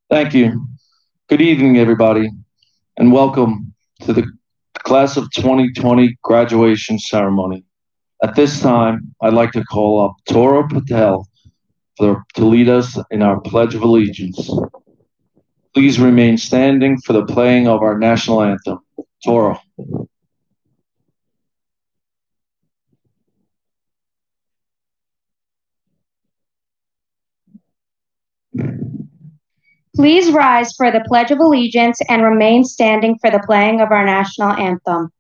Thank you. Good evening, everybody, and welcome to the Class of 2020 graduation ceremony. At this time, I'd like to call up Toro Patel to lead us in our Pledge of Allegiance. Please remain standing for the playing of our national anthem. Toro. Please rise for the Pledge of Allegiance and remain standing for the playing of our national anthem.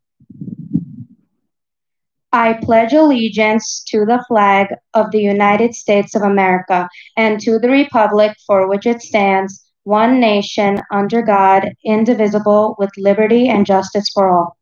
I pledge allegiance to the flag of the United States of America and to the republic for which it stands, one nation, under God, indivisible, with liberty and justice for all.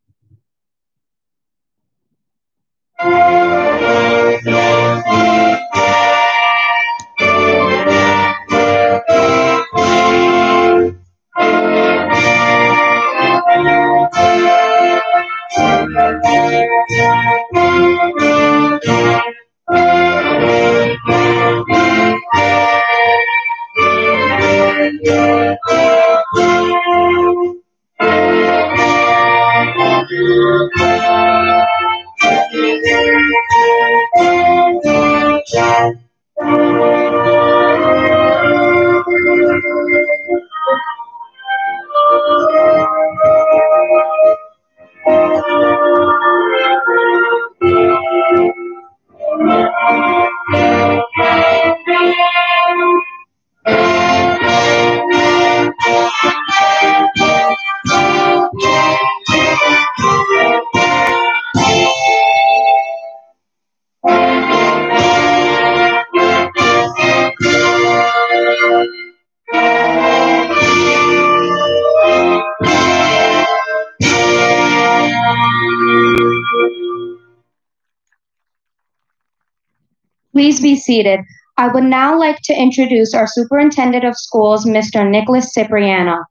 Please be seated. I would now like to introduce our Superintendent of Schools, Mr. Nicholas Cipriano.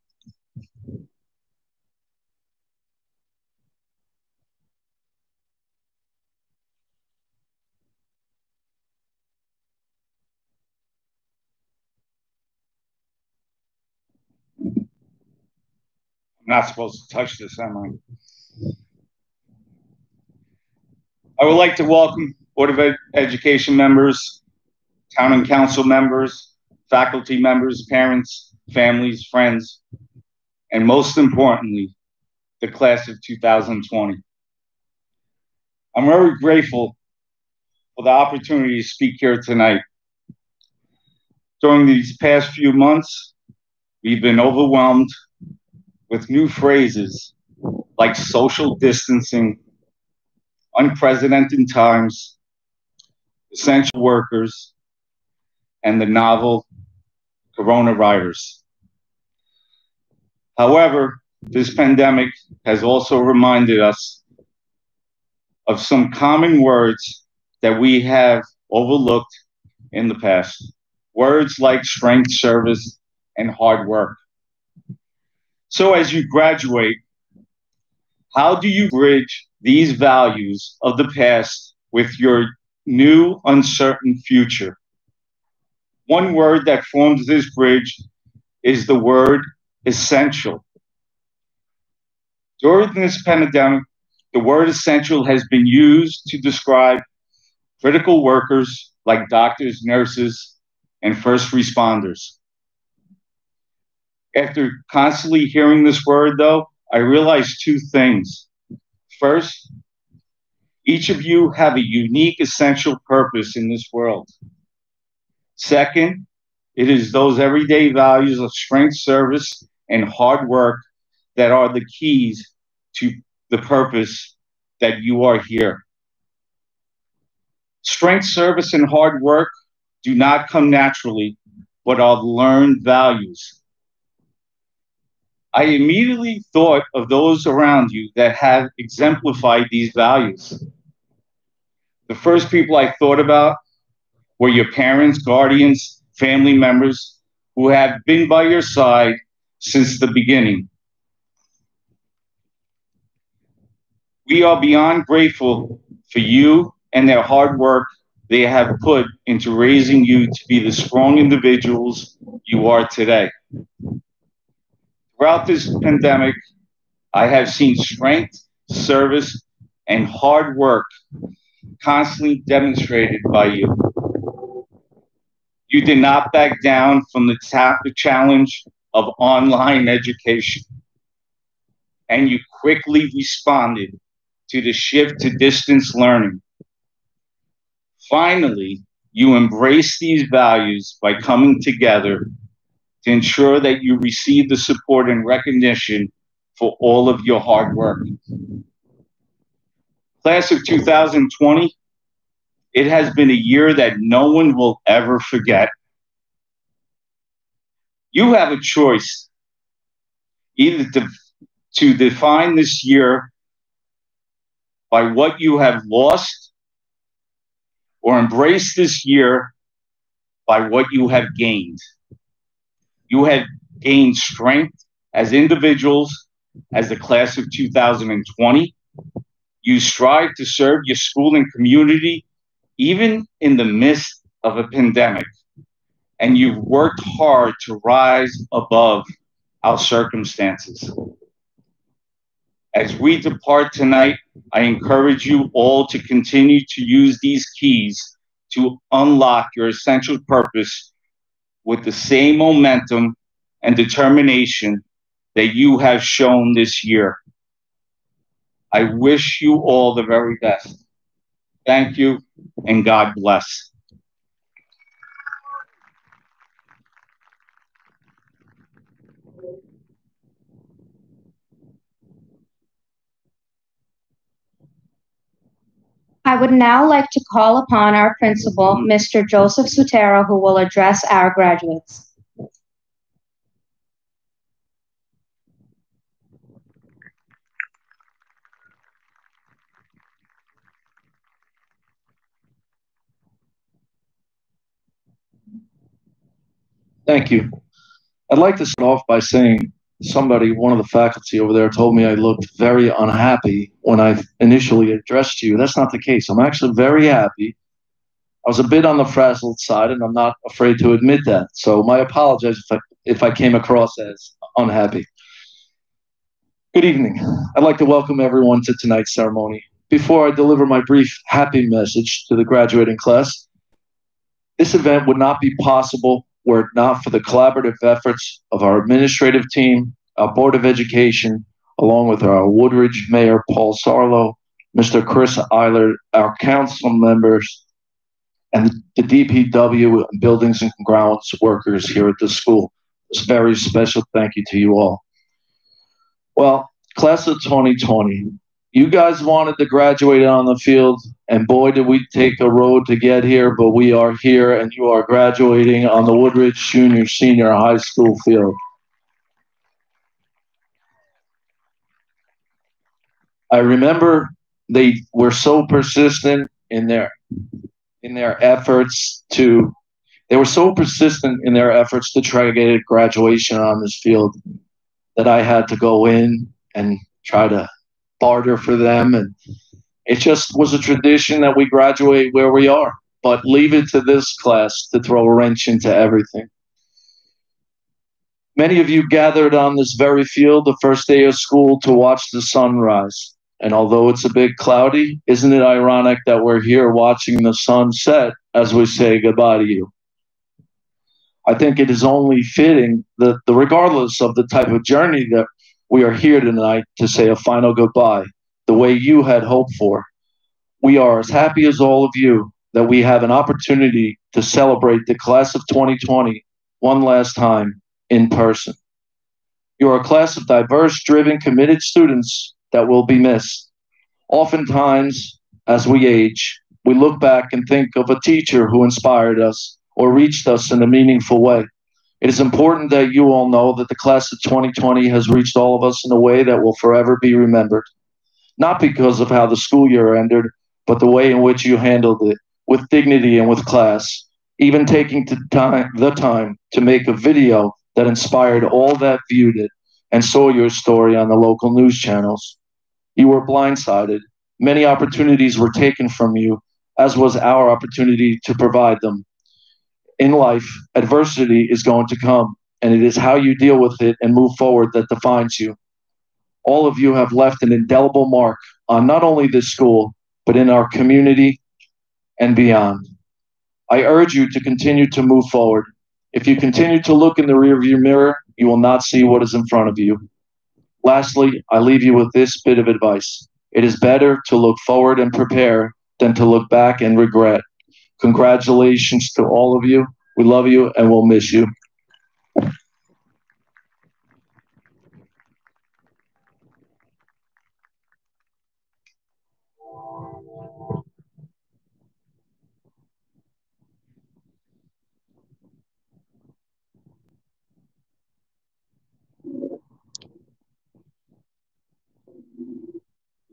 I'm not supposed to touch this, am I? I would like to welcome Board of Education members, Town and Council members, faculty members, parents, families, friends, and most importantly, the class of 2020. I'm very grateful for the opportunity to speak here tonight. During these past few months, we've been overwhelmed with new phrases like social distancing, unprecedented times, essential workers, and the novel coronavirus. However, this pandemic has also reminded us of some common words that we have overlooked in the past. Words like strength, service, and hard work. So as you graduate, how do you bridge these values of the past with your new uncertain future? One word that forms this bridge is the word essential. During this pandemic, the word essential has been used to describe critical workers like doctors, nurses, and first responders. After constantly hearing this word, though, I realized two things. First, each of you have a unique essential purpose in this world. Second, it is those everyday values of strength, service, and hard work that are the keys to the purpose that you are here. Strength, service, and hard work do not come naturally, but are learned values. I immediately thought of those around you that have exemplified these values. The first people I thought about were your parents, guardians, family members who have been by your side since the beginning. We are beyond grateful for you and their hard work they have put into raising you to be the strong individuals you are today. Throughout this pandemic, I have seen strength, service, and hard work constantly demonstrated by you. You did not back down from the challenge of online education, and you quickly responded to the shift to distance learning. Finally, you embrace these values by coming together to ensure that you receive the support and recognition for all of your hard work. Class of 2020, it has been a year that no one will ever forget. You have a choice, either to define this year by what you have lost, or embrace this year by what you have gained. You have gained strength as individuals, as the class of 2020. You strive to serve your school and community, even in the midst of a pandemic. And you've worked hard to rise above our circumstances. As we depart tonight, I encourage you all to continue to use these keys to unlock your essential purpose with the same momentum and determination that you have shown this year. I wish you all the very best. Thank you, and God bless. I would now like to call upon our principal, Mr. Joseph Sutero, who will address our graduates. Thank you. I'd like to start off by saying one of the faculty over there told me I looked very unhappy when I initially addressed you. That's not the case. I'm actually very happy. I was a bit on the frazzled side, and I'm not afraid to admit that. So my apologies if I came across as unhappy. Good evening. I'd like to welcome everyone to tonight's ceremony. Before I deliver my brief happy message to the graduating class, this event would not be possible were it not for the collaborative efforts of our administrative team, our Board of Education, along with our Woodridge Mayor Paul Sarlo, Mr. Chris Eiler, our council members, and the DPW and buildings and grounds workers here at the school. It's a very special thank you to you all. Well, class of 2020, you guys wanted to graduate on the field, and boy, did we take a road to get here, but we are here, and you are graduating on the Woodridge Junior Senior High School field. I remember they were so persistent in their efforts to try to get a graduation on this field that I had to go in and try to barter for them, and it just was a tradition that we graduate where we are, but leave it to this class to throw a wrench into everything. Many of you gathered on this very field the first day of school to watch the sun rise, and although it's a bit cloudy, isn't it ironic that we're here watching the sun set as we say goodbye to you? I think it is only fitting that regardless of the type of journey that we are here tonight to say a final goodbye, the way you had hoped for. We are as happy as all of you that we have an opportunity to celebrate the class of 2020 one last time in person. You are a class of diverse, driven, committed students that will be missed. Oftentimes, as we age, we look back and think of a teacher who inspired us or reached us in a meaningful way. It is important that you all know that the class of 2020 has reached all of us in a way that will forever be remembered. Not because of how the school year ended, but the way in which you handled it, with dignity and with class, even taking the time to make a video that inspired all that viewed it and saw your story on the local news channels. You were blindsided. Many opportunities were taken from you, as was our opportunity to provide them. In life, adversity is going to come, and it is how you deal with it and move forward that defines you. All of you have left an indelible mark on not only this school, but in our community and beyond. I urge you to continue to move forward. If you continue to look in the rearview mirror, you will not see what is in front of you. Lastly, I leave you with this bit of advice. It is better to look forward and prepare than to look back and regret. Congratulations to all of you. We love you and we'll miss you.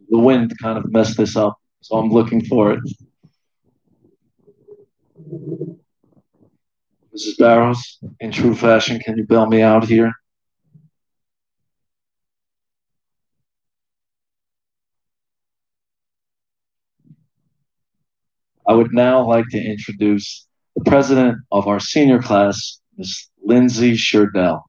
The wind kind of messed this up, so I'm looking for it. Mrs. Barrows, in true fashion, can you bail me out here? I would now like to introduce the president of our senior class, Ms. Lindsay Sherdell.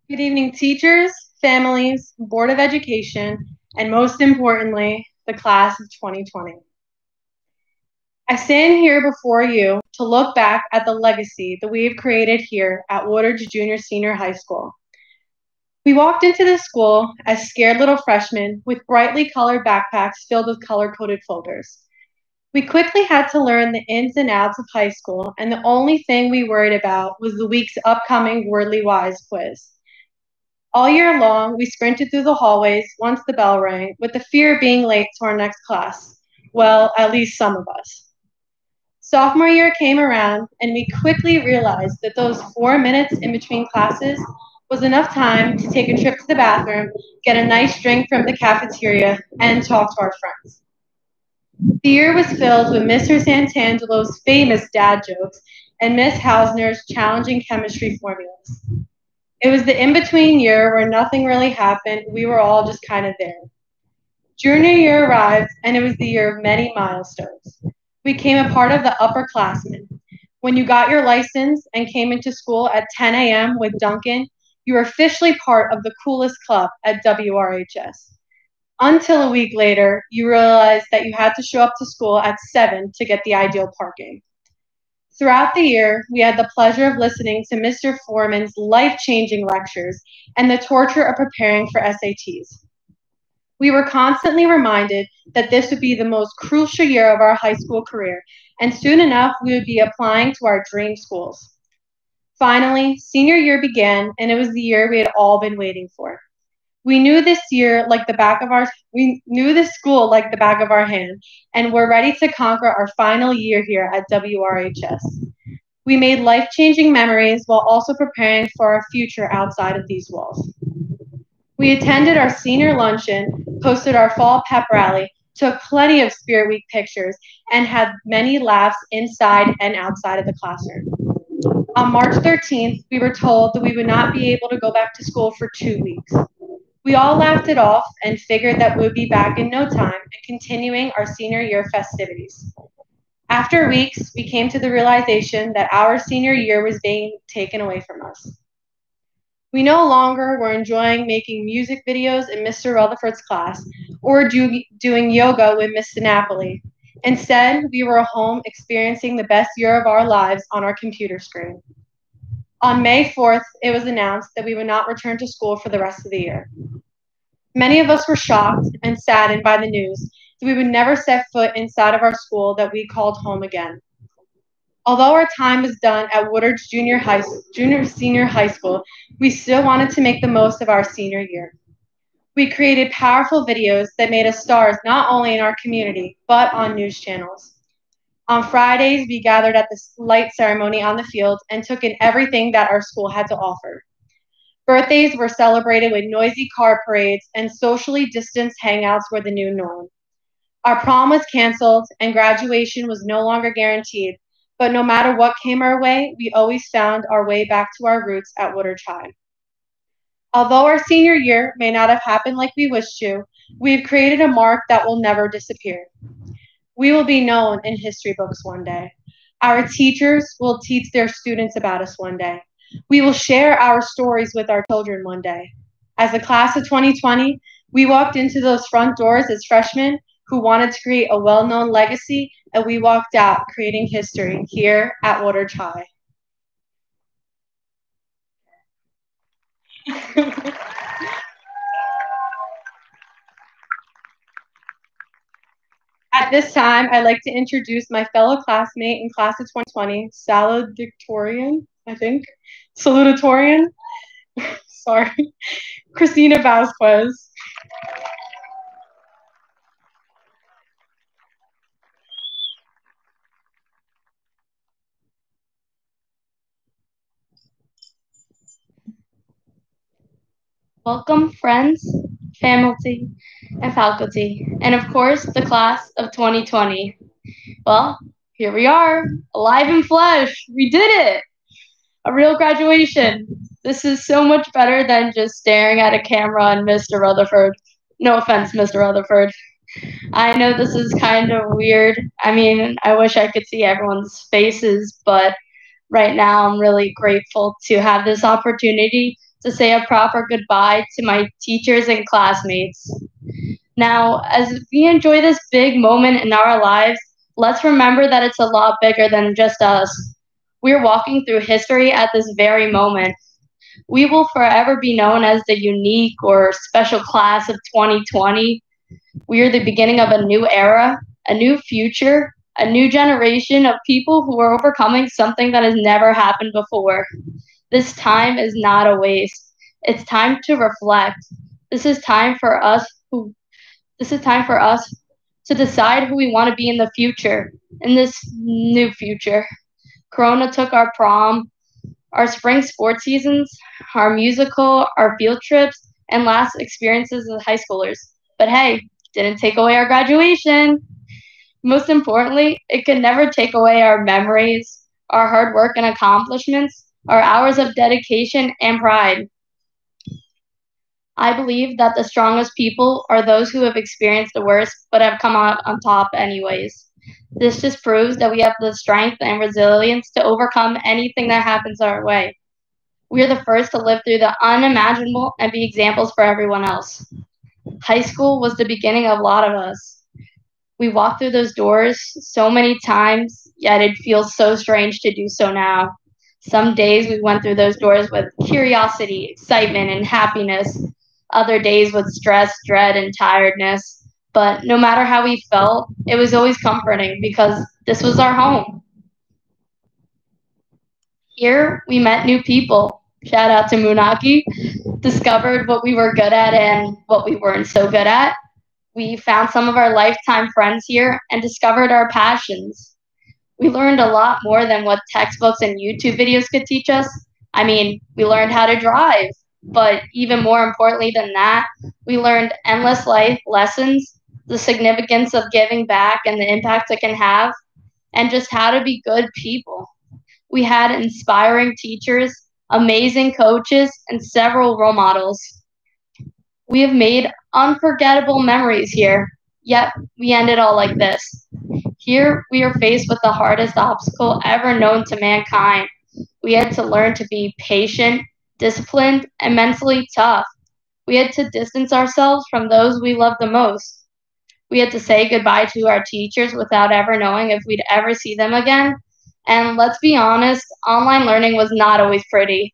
Good evening, teachers, families, Board of Education, and most importantly, the class of 2020. I stand here before you to look back at the legacy that we have created here at Woodridge Junior Senior High School. We walked into this school as scared little freshmen with brightly colored backpacks filled with color-coded folders. We quickly had to learn the ins and outs of high school, and the only thing we worried about was the week's upcoming Wordly Wise quiz. All year long, we sprinted through the hallways once the bell rang, with the fear of being late to our next class. Well, at least some of us. Sophomore year came around, and we quickly realized that those 4 minutes in between classes was enough time to take a trip to the bathroom, get a nice drink from the cafeteria, and talk to our friends. The year was filled with Mr. Santangelo's famous dad jokes and Miss Hausner's challenging chemistry formulas. It was the in-between year where nothing really happened. We were all just kind of there. Junior year arrived, and it was the year of many milestones. We became a part of the upperclassmen. When you got your license and came into school at 10 a.m. with Duncan, you were officially part of the coolest club at WRHS. Until a week later, you realized that you had to show up to school at 7 to get the ideal parking. Throughout the year, we had the pleasure of listening to Mr. Foreman's life-changing lectures and the torture of preparing for SATs. We were constantly reminded that this would be the most crucial year of our high school career, and soon enough, we would be applying to our dream schools. Finally, senior year began, and it was the year we had all been waiting for. We knew this school like the back of our hand, and we're ready to conquer our final year here at WRHS. We made life-changing memories while also preparing for our future outside of these walls. We attended our senior luncheon, hosted our fall pep rally, took plenty of Spirit Week pictures, and had many laughs inside and outside of the classroom. On March 13th, we were told that we would not be able to go back to school for 2 weeks. We all laughed it off and figured that we'd be back in no time and continuing our senior year festivities. After weeks, we came to the realization that our senior year was being taken away from us. We no longer were enjoying making music videos in Mr. Rutherford's class or doing yoga with Miss Napoli. Instead, we were home experiencing the best year of our lives on our computer screen. On May 4th, it was announced that we would not return to school for the rest of the year. Many of us were shocked and saddened by the news that we would never set foot inside of our school that we called home again. Although our time was done at Woodridge Junior Senior High School, we still wanted to make the most of our senior year. We created powerful videos that made us stars not only in our community, but on news channels. On Fridays, we gathered at the light ceremony on the field and took in everything that our school had to offer. Birthdays were celebrated with noisy car parades, and socially distanced hangouts were the new norm. Our prom was canceled and graduation was no longer guaranteed, but no matter what came our way, we always found our way back to our roots at WRHS High. Although our senior year may not have happened like we wished to, we have created a mark that will never disappear. We will be known in history books one day. Our teachers will teach their students about us one day. We will share our stories with our children one day. As the class of 2020, we walked into those front doors as freshmen who wanted to create a well-known legacy, and we walked out creating history here at WRHS High. At this time, I'd like to introduce my fellow classmate in class of 2020, Valedictorian, I think, Salutatorian, sorry, Christina Vasquez. Welcome, friends, family, and faculty, and of course, the class of 2020. Well, here we are, alive in flesh. We did it! A real graduation. This is so much better than just staring at a camera and Mr. Rutherford. No offense, Mr. Rutherford. I know this is kind of weird. I mean, I wish I could see everyone's faces, but right now I'm really grateful to have this opportunity to say a proper goodbye to my teachers and classmates. Now, as we enjoy this big moment in our lives, let's remember that it's a lot bigger than just us. We're walking through history at this very moment. We will forever be known as the unique or special class of 2020. We are the beginning of a new era, a new future, a new generation of people who are overcoming something that has never happened before. This time is not a waste. It's time to reflect. This is time for us to decide who we want to be in the future, in this new future. Corona took our prom, our spring sports seasons, our musical, our field trips, and last experiences as high schoolers. But hey, didn't take away our graduation. Most importantly, it could never take away our memories, our hard work and accomplishments, our hours of dedication and pride. I believe that the strongest people are those who have experienced the worst but have come out on top anyways. This just proves that we have the strength and resilience to overcome anything that happens our way. We are the first to live through the unimaginable and be examples for everyone else. High school was the beginning of a lot of us. We walked through those doors so many times, yet it feels so strange to do so now. Some days we went through those doors with curiosity, excitement, and happiness. Other days with stress, dread, and tiredness. But no matter how we felt, it was always comforting because this was our home. Here, we met new people. Shout out to Munaki. Discovered what we were good at and what we weren't so good at. We found some of our lifetime friends here and discovered our passions. We learned a lot more than what textbooks and YouTube videos could teach us. I mean, we learned how to drive, but even more importantly than that, we learned endless life lessons, the significance of giving back and the impact it can have, and just how to be good people. We had inspiring teachers, amazing coaches, and several role models. We have made unforgettable memories here, yet we end it all like this. Here, we are faced with the hardest obstacle ever known to mankind. We had to learn to be patient, disciplined, and mentally tough. We had to distance ourselves from those we love the most. We had to say goodbye to our teachers without ever knowing if we'd ever see them again. And let's be honest, online learning was not always pretty.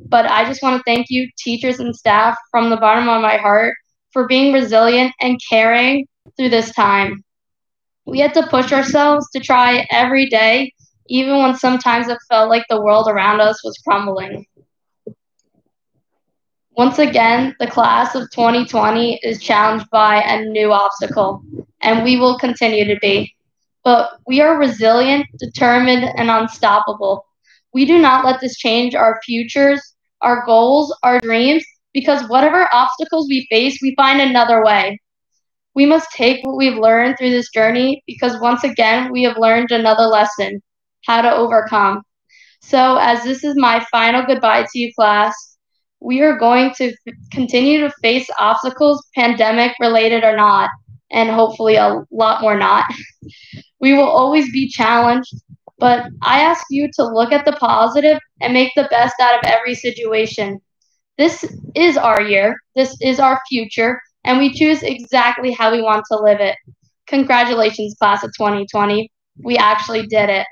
But I just want to thank you, teachers and staff, from the bottom of my heart for being resilient and caring through this time. We had to push ourselves to try every day, even when sometimes it felt like the world around us was crumbling. Once again, the class of 2020 is challenged by a new obstacle, and we will continue to be. But we are resilient, determined, and unstoppable. We do not let this change our futures, our goals, our dreams, because whatever obstacles we face, we find another way. We must take what we've learned through this journey because once again, we have learned another lesson, how to overcome. So as this is my final goodbye to you, class, we are going to continue to face obstacles, pandemic related or not, and hopefully a lot more not. We will always be challenged, but I ask you to look at the positive and make the best out of every situation. This is our year, this is our future, and we choose exactly how we want to live it. Congratulations, class of 2020. We actually did it.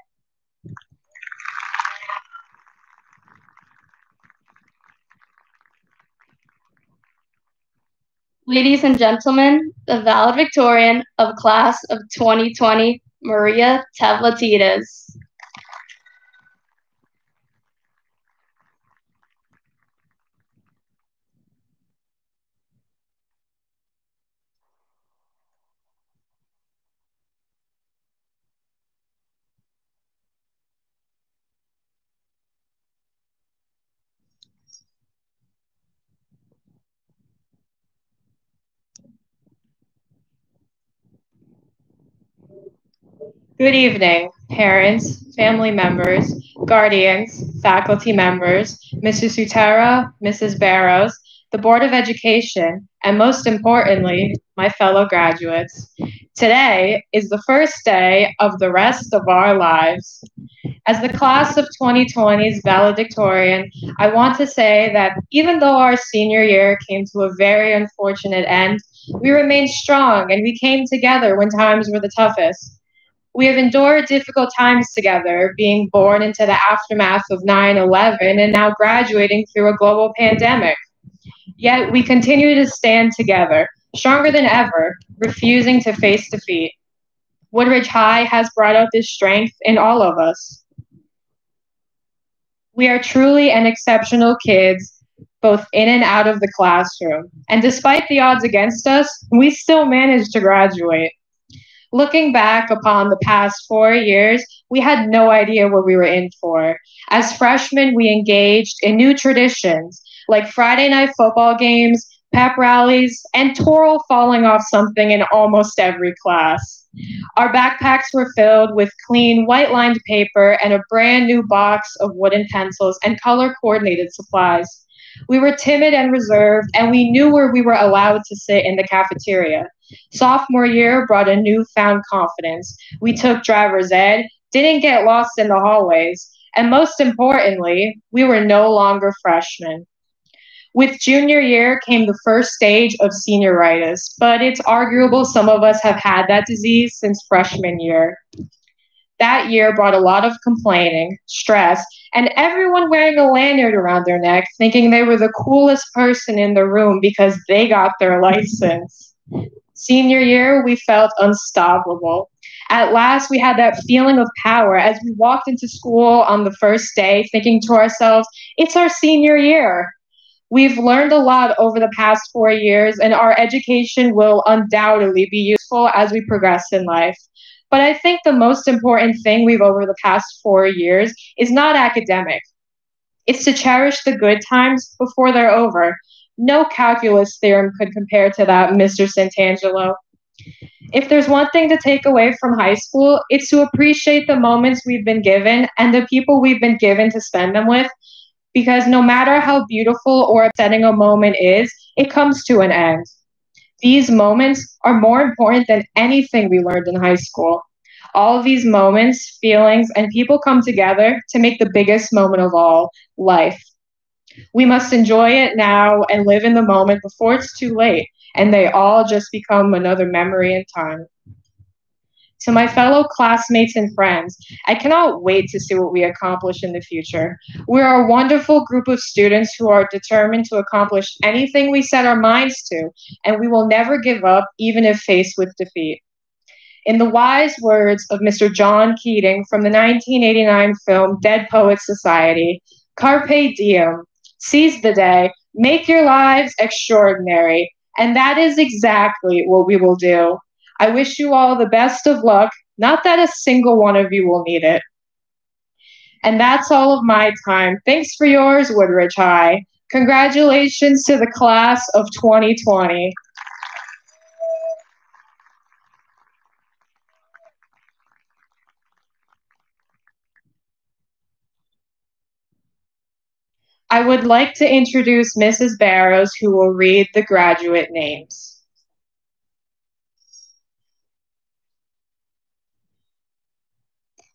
Ladies and gentlemen, the valedictorian of class of 2020, Maria Tavlatides. Good evening, parents, family members, guardians, faculty members, Mrs. Sutera, Mrs. Barrows, the Board of Education, and most importantly, my fellow graduates. Today is the first day of the rest of our lives. As the class of 2020's valedictorian, I want to say that even though our senior year came to a very unfortunate end, we remained strong and we came together when times were the toughest. We have endured difficult times together, being born into the aftermath of 9/11 and now graduating through a global pandemic. Yet we continue to stand together, stronger than ever, refusing to face defeat. Woodridge High has brought out this strength in all of us. We are truly an exceptional kids, both in and out of the classroom. And despite the odds against us, we still managed to graduate. Looking back upon the past 4 years, we had no idea what we were in for. As freshmen, we engaged in new traditions like Friday night football games, pep rallies, and Toral falling off something in almost every class. Our backpacks were filled with clean, white-lined paper and a brand new box of wooden pencils and color-coordinated supplies. We were timid and reserved, and we knew where we were allowed to sit in the cafeteria. Sophomore year brought a newfound confidence. We took driver's ed, didn't get lost in the hallways, and most importantly, we were no longer freshmen. With junior year came the first stage of senioritis, but it's arguable some of us have had that disease since freshman year. That year brought a lot of complaining, stress, and everyone wearing a lanyard around their neck thinking they were the coolest person in the room because they got their license. Senior year, we felt unstoppable. At last, we had that feeling of power as we walked into school on the first day, thinking to ourselves, it's our senior year. We've learned a lot over the past 4 years, and our education will undoubtedly be useful as we progress in life. But I think the most important thing we've over the past 4 years is not academic. It's to cherish the good times before they're over. No calculus theorem could compare to that, Mr. Santangelo. If there's one thing to take away from high school, it's to appreciate the moments we've been given and the people we've been given to spend them with, because no matter how beautiful or upsetting a moment is, it comes to an end. These moments are more important than anything we learned in high school. All of these moments, feelings, and people come together to make the biggest moment of all, life. We must enjoy it now and live in the moment before it's too late, and they all just become another memory in time. To my fellow classmates and friends, I cannot wait to see what we accomplish in the future. We're a wonderful group of students who are determined to accomplish anything we set our minds to, and we will never give up, even if faced with defeat. In the wise words of Mr. John Keating from the 1989 film Dead Poets Society, carpe diem, seize the day, make your lives extraordinary, and that is exactly what we will do. I wish you all the best of luck, not that a single one of you will need it. And that's all of my time. Thanks for yours, Woodridge High. Congratulations to the class of 2020. I would like to introduce Mrs. Barrows, who will read the graduate names.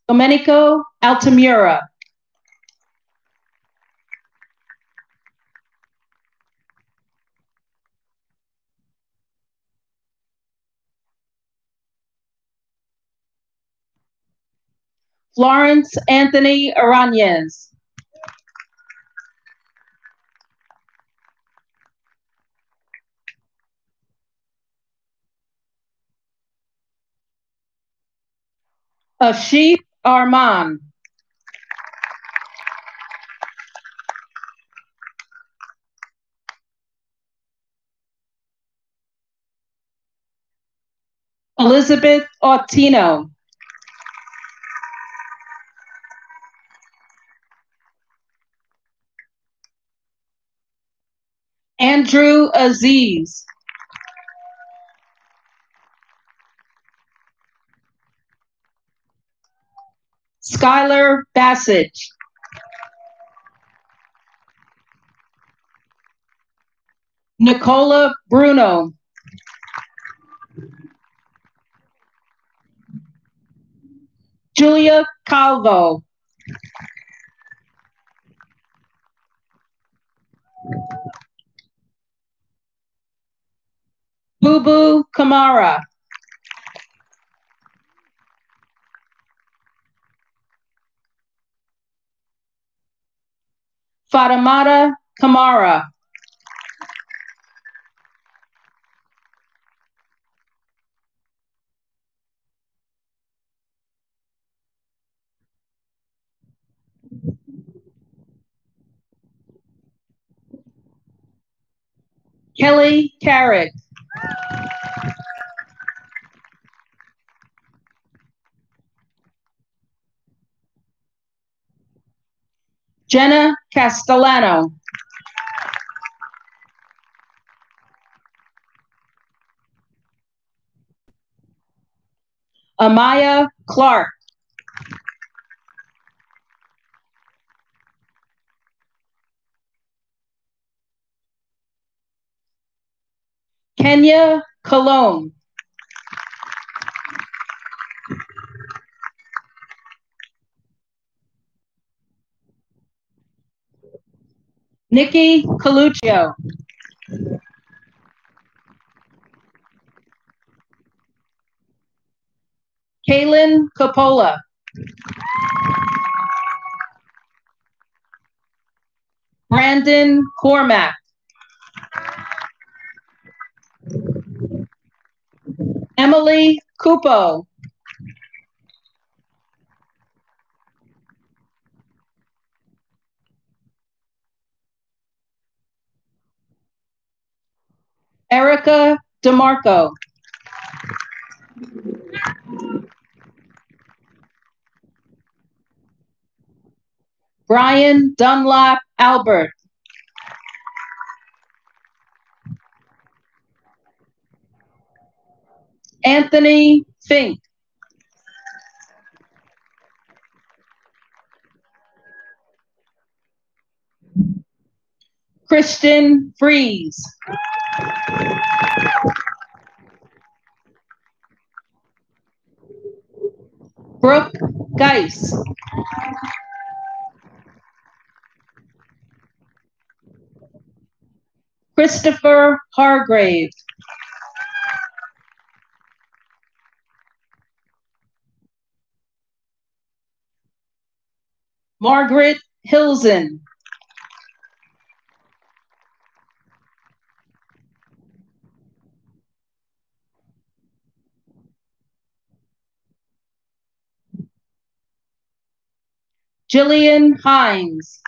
Domenico Altamura. Florence Anthony Aranez. Ashif Arman. Elizabeth Ortino. Andrew Aziz. Skylar Bassett. Nicola Bruno. Julia Calvo. Boo Boo Kamara. Fatimata Kamara. Kelly Carrick. Jenna Castellano. Amaya Clark. Kenya Cologne. Nikki Coluccio. Kaylin Coppola. Brandon Cormack. Emily Cupo. Erica DeMarco. Brian Dunlap Albert. Anthony Fink. Christian Freeze. Brooke Geis. Christopher Hargrave. Margaret Hilson. Jillian Hines.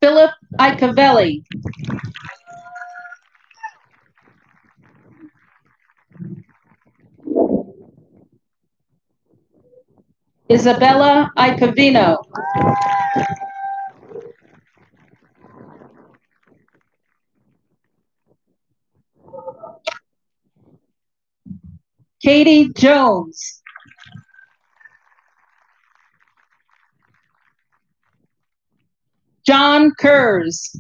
Philip Icavelli. Isabella Icavino. Katie Jones. John Kurz.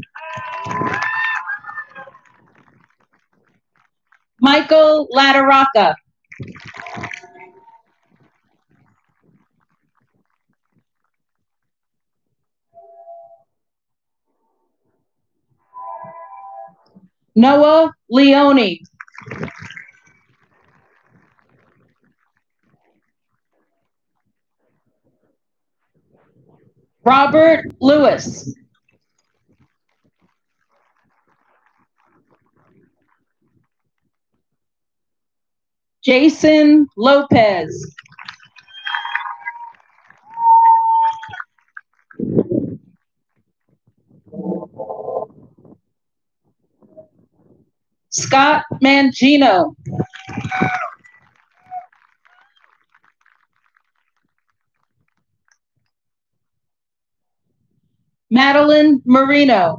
Michael Lataraca. Noah Leone. Robert Lewis. Jason Lopez. Scott Mangino. Madeline Marino.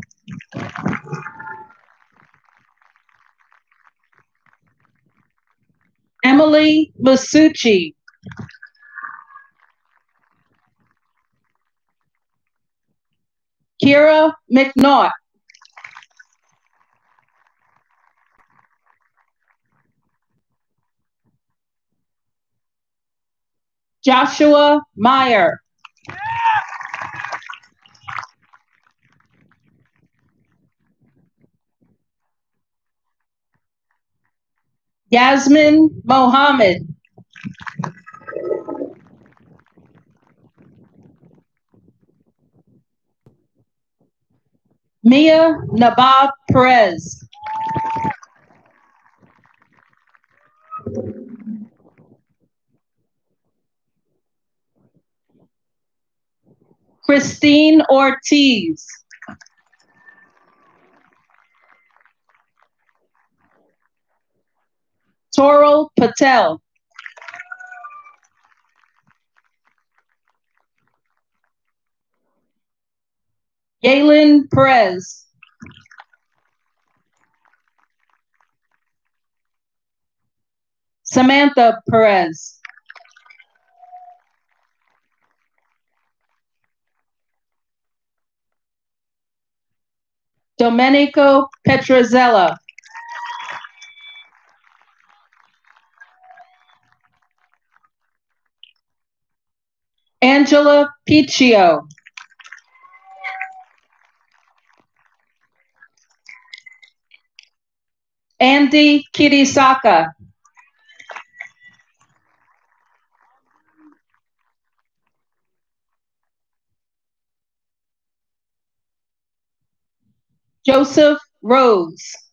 Emily Masucci. Kira McNaught. Joshua Meyer. Yasmin Mohammed. Mia Nabab Perez. Christine Ortiz. Toral Patel. Galen Perez. Samantha Perez. Domenico Petrozzella. Angela Picchio. Andy Kirisaka. Joseph Rose.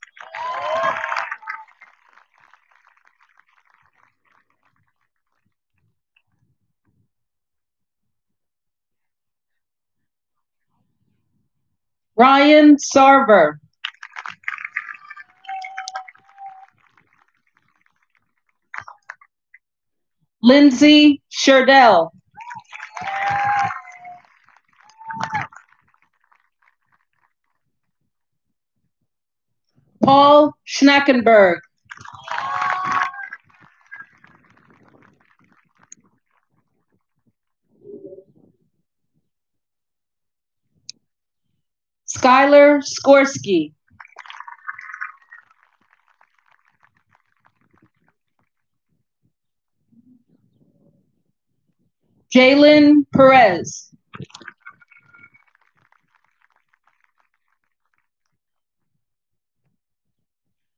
Ryan Sarver. Lindsay Sherdell. Paul Schnackenberg. Skylar Skorsky. Jalen Perez.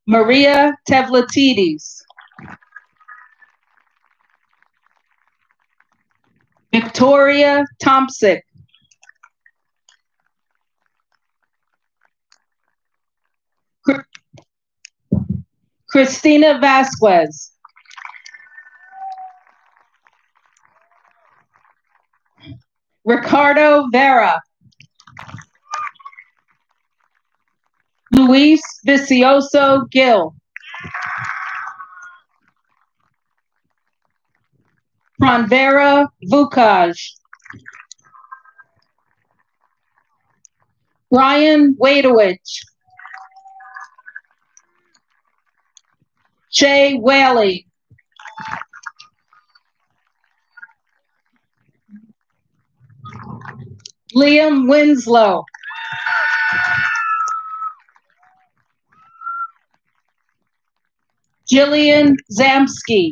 Maria Tevlatides. Victoria Thompson. Christina Vasquez. Ricardo Vera. Luis Vicioso Gil. Pranvera Vukaj. Ryan Wadowich. Shay Whaley. Liam Winslow. Jillian Zamsky.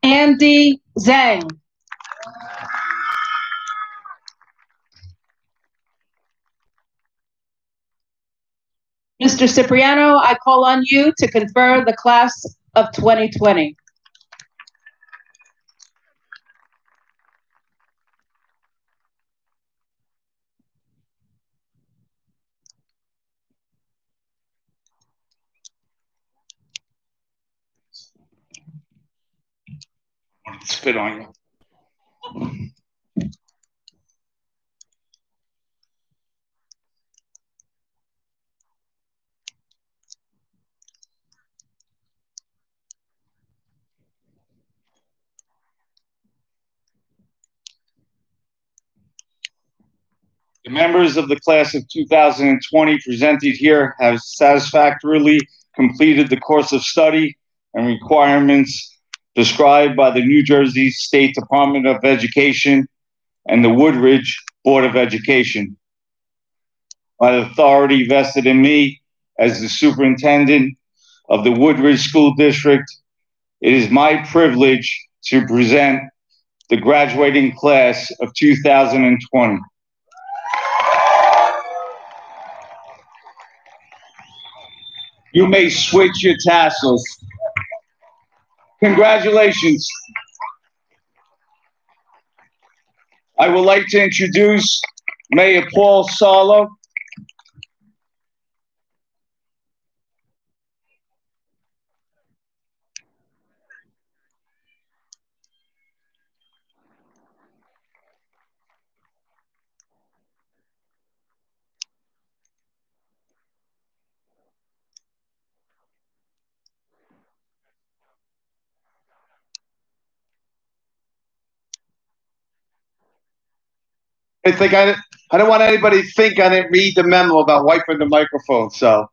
Andy Zhang. Mr. Cipriano, I call on you to confer the class of 2020. Spit on you. The members of the class of 2020 presented here have satisfactorily completed the course of study and requirements prescribed by the New Jersey State Department of Education and the Woodridge Board of Education. By the authority vested in me as the superintendent of the Woodridge School District, it is my privilege to present the graduating class of 2020. You may switch your tassels. Congratulations. I would like to introduce Mayor Paul Sarlo. I don't want anybody to think I didn't read the memo about wiping the microphone. So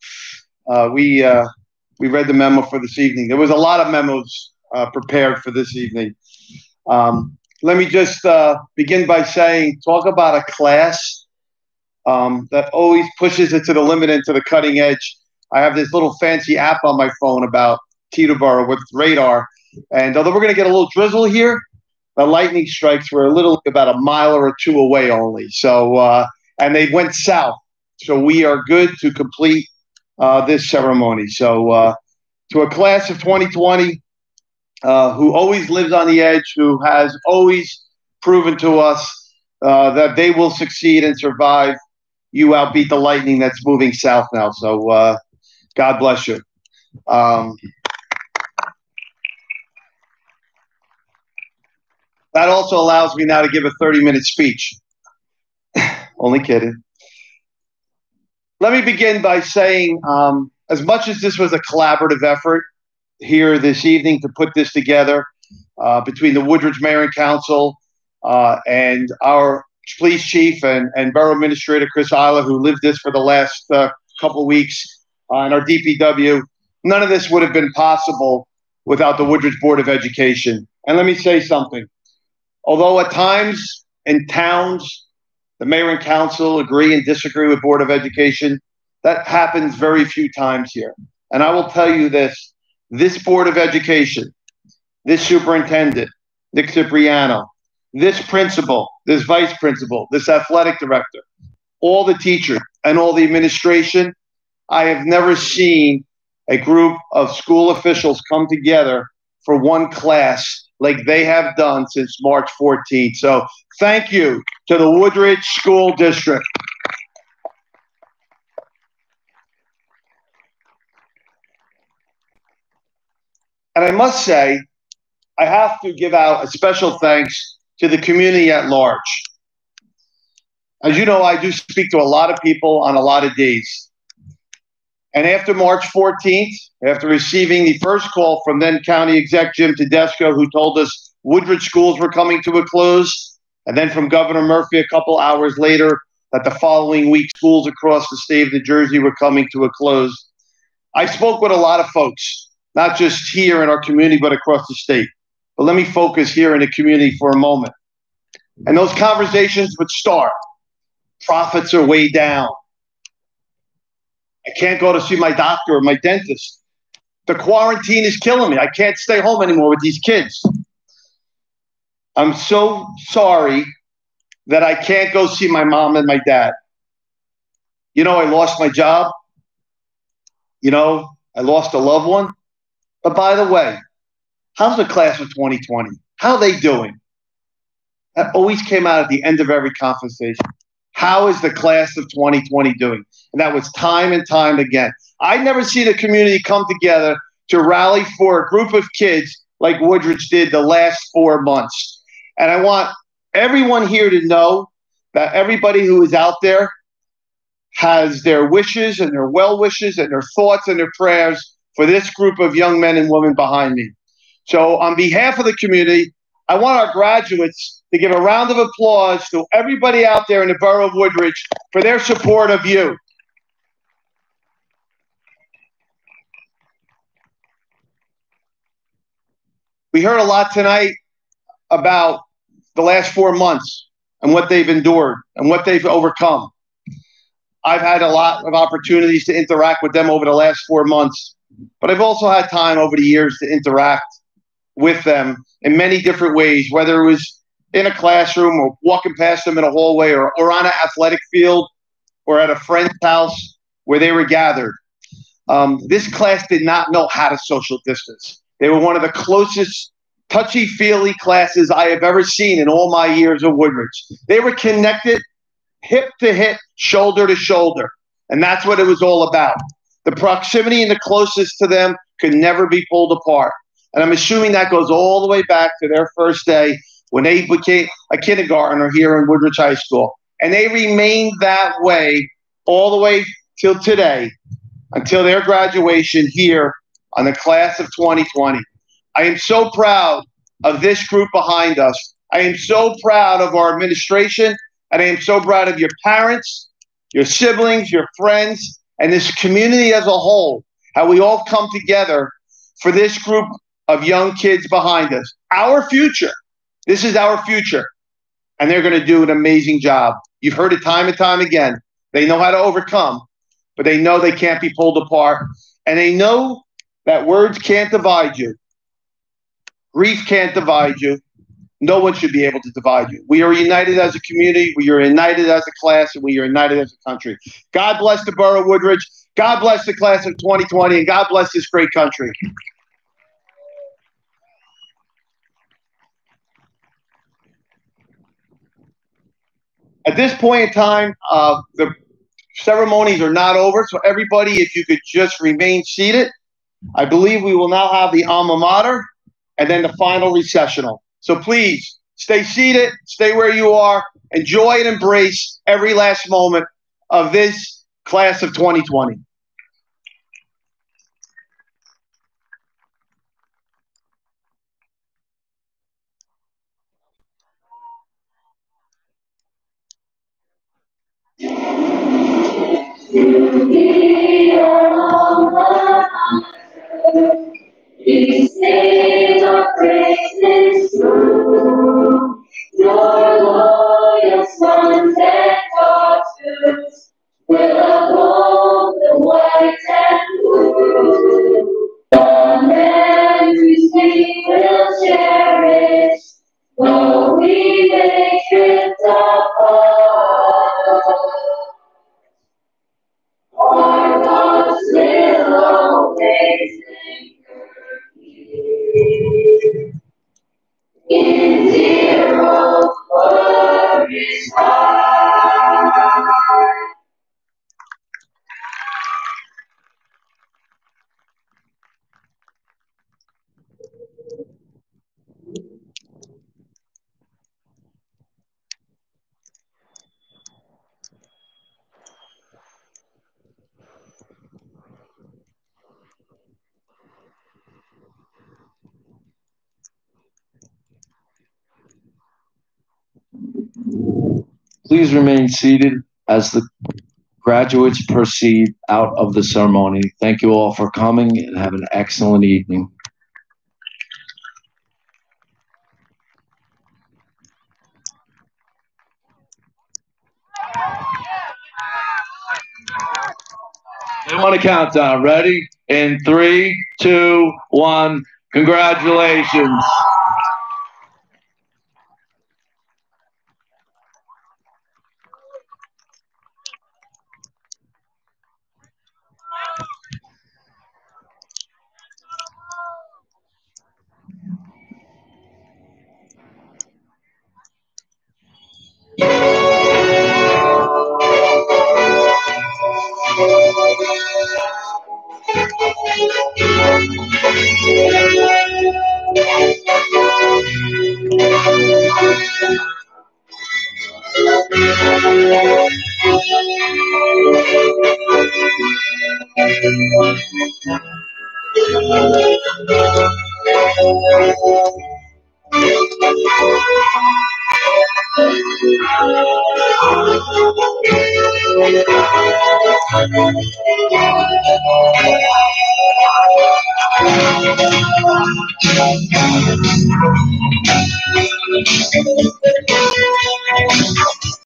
we read the memo for this evening. There was a lot of memos prepared for this evening. Let me just begin by saying, talk about a class that always pushes it to the limit and to the cutting edge. I have this little fancy app on my phone about Teterboro with radar. And although we're going to get a little drizzle here, the lightning strikes were about a mile or two away only. So, and they went south. So we are good to complete this ceremony. So to a class of 2020 who always lives on the edge, who has always proven to us that they will succeed and survive, you outbeat the lightning that's moving south now. So God bless you. That also allows me now to give a 30-minute speech. Only kidding. Let me begin by saying, as much as this was a collaborative effort here this evening to put this together between the Woodridge Mayor and Council and our police chief and Borough Administrator Chris Isla, who lived this for the last couple of weeks, and our DPW, none of this would have been possible without the Woodridge Board of Education. And let me say something. Although at times in towns, the mayor and council agree and disagree with Board of Education, that happens very few times here. And I will tell you this Board of Education, this superintendent, Nick Cipriano, this principal, this vice principal, this athletic director, all the teachers and all the administration, I have never seen a group of school officials come together for one class like they have done since March 14th. So thank you to the Woodridge School District. And I must say, I have to give out a special thanks to the community at large. As you know, I do speak to a lot of people on a lot of days. And after March 14th, after receiving the first call from then County Exec Jim Tedesco, who told us Woodridge schools were coming to a close, and then from Governor Murphy a couple hours later that the following week schools across the state of New Jersey were coming to a close, I spoke with a lot of folks, not just here in our community, but across the state. But let me focus here in the community for a moment. And those conversations would start. Profits are way down. I can't go to see my doctor or my dentist. The quarantine is killing me. I can't stay home anymore with these kids. I'm so sorry that I can't go see my mom and my dad. You know, I lost my job. You know, I lost a loved one. But by the way, how's the class of 2020? How are they doing? That always came out at the end of every conversation. How is the class of 2020 doing? And that was time and time again. I never seen a community come together to rally for a group of kids like Woodridge did the last 4 months. And I want everyone here to know that everybody who is out there has their wishes and their well wishes and their thoughts and their prayers for this group of young men and women behind me. So on behalf of the community, I want our graduates to give a round of applause to everybody out there in the borough of Woodridge for their support of you. We heard a lot tonight about the last 4 months and what they've endured and what they've overcome. I've had a lot of opportunities to interact with them over the last 4 months, but I've also had time over the years to interact with them in many different ways, whether it was in a classroom or walking past them in a hallway or on an athletic field or at a friend's house where they were gathered. This class did not know how to social distance. They were one of the closest touchy-feely classes I have ever seen in all my years of Woodridge. They were connected hip to hip, shoulder to shoulder. And that's what it was all about. The proximity and the closest to them could never be pulled apart. And I'm assuming that goes all the way back to their first day when they became a kindergartner here in Woodridge High School. And they remained that way all the way till today, until their graduation here on the class of 2020. I am so proud of this group behind us. I am so proud of our administration. And I am so proud of your parents, your siblings, your friends, and this community as a whole, how we all come together for this group of young kids behind us. Our future. This is our future. And they're going to do an amazing job. You've heard it time and time again. They know how to overcome, but they know they can't be pulled apart. And they know that words can't divide you. Grief can't divide you. No one should be able to divide you. We are united as a community. We are united as a class, and we are united as a country. God bless the borough of Woodridge. God bless the class of 2020, and God bless this great country. At this point in time, the ceremonies are not over, so everybody, if you could just remain seated. I believe we will now have the alma mater and then the final recessional. So please, stay seated, stay where you are, enjoy and embrace every last moment of this class of 2020. We sing our praises through your loyal sons and daughters will uphold the white and blue. The memories we will cherish, though we may drift apart. Our thoughts will always in dear old Woodridge heart. Please remain seated as the graduates proceed out of the ceremony. Thank you all for coming and have an excellent evening. They want a countdown. Ready? In 3, 2, 1. Congratulations.